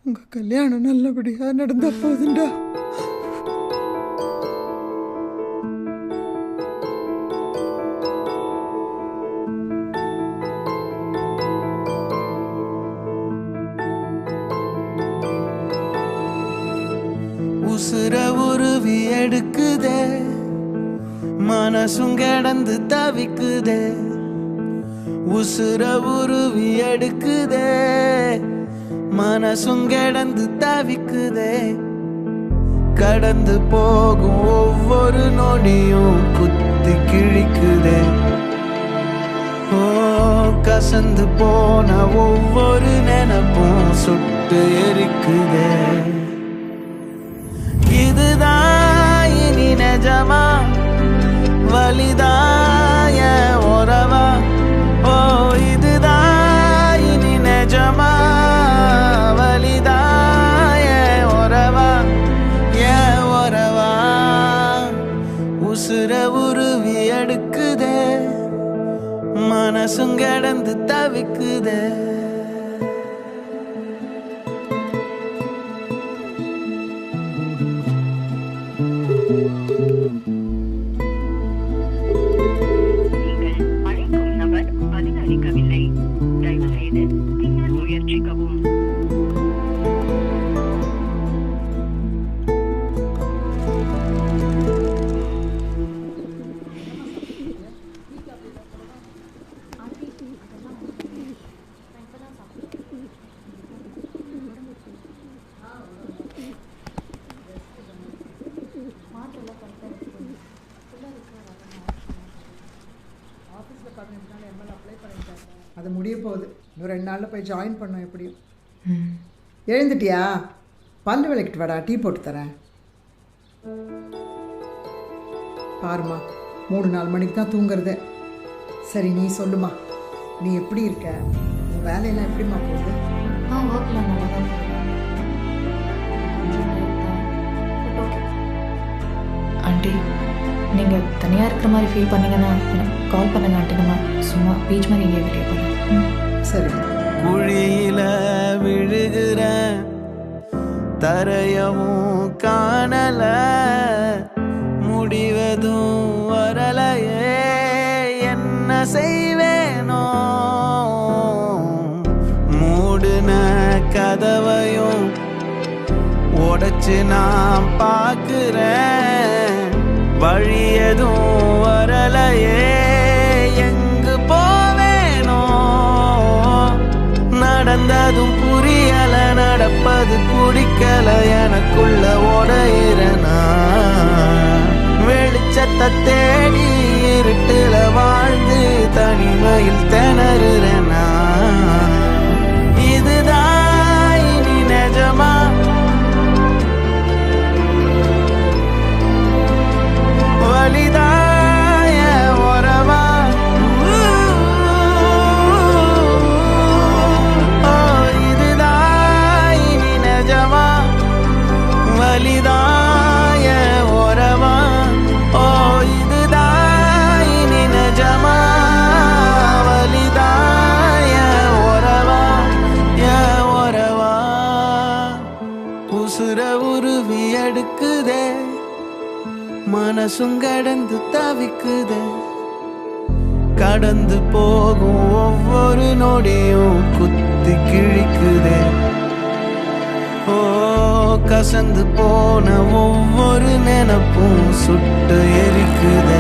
உங்க கல்யாணம் நல்லபடியா நடந்தா போதுண்டா. உசுர உருவி எடுக்குதே, மனசும் கிடந்து தவிக்குதே. உசுர உருவி எடுக்குதே, மனசும் கிடந்து தவிக்குதே. கடந்து போகும் ஒவ்வொரு நொடியும் குத்தி கிழிக்குதே. ஓ, கசந்து போன ஒவ்வொரு நினைப்பும் சுட்டு எரிக்குதே. இதுதான் இனி நிஜமா, வலிதாய உறவா? ஓ, இதுதான் இனி நிஜமா, வலிதாய உறவா? ஏன் உறவா? உசுர உருவி எடுக்குதே, மனசும் கிடந்து தவிக்குதே. அது முடிய போகுது. இன்னும் 2 நாளில் போய் ஜாயின் பண்ணோம். எப்படியும் எழுந்துட்டியா? பல்லு விளக்கிட்டு வாடா, டீ போட்டு தரேன். பாருமா, 3-4 மணிக்கு தான் தூங்குறதே. சரி, நீ சொல்லுமா, நீ எப்படி இருக்க? உன் வேலையெல்லாம் எப்படிம்மா போகுது? ஆண்டி, நீங்கள் தனியாக இருக்கிற மாதிரி ஃபீல் பண்ணீங்கன்னா எனக்கு கால் பண்ணுங்க ஆண்டி. நம்ம சும்மா பீச் மாதிரி எங்கேயே வெளியே போகலாம். சரி. குழியில விழுகிற தரையவும் காணல, முடிவதும் வரலையே, என்ன செய்வேனோ? மூடுன கதவையும் உடைச்சு நான் பார்க்கிறேன், வழி எதுவும் வரலையே, எங்கு போவேனோ? நடந்ததும் புரியல, நடப்பது பிடிக்கல, எனக்குள்ள உடையிறனா. வெளிச்சத்தை தேடி இருட்டுல வாழ்ந்து தனிமையில் திணறுறனா. இதுதான் இனி நிஜமா, வலிதாய உறவா? ஓ, இதுதான் இனி நிஜமா, வலிதாய உறவா? ஓ, இதுதான் இனி நிஜமா, வலிதாய உறவா? ஏன் உறவா? உசுர உருவி எடுக்குதே, மனசும் கடந்து தவிக்குதே. கடந்து போகும் ஒவ்வொரு நொடியும் குத்தி கிழிக்குதே. ஓ, கசந்து போன ஒவ்வொரு நினைப்பும் சுட்டு எரிக்குதே.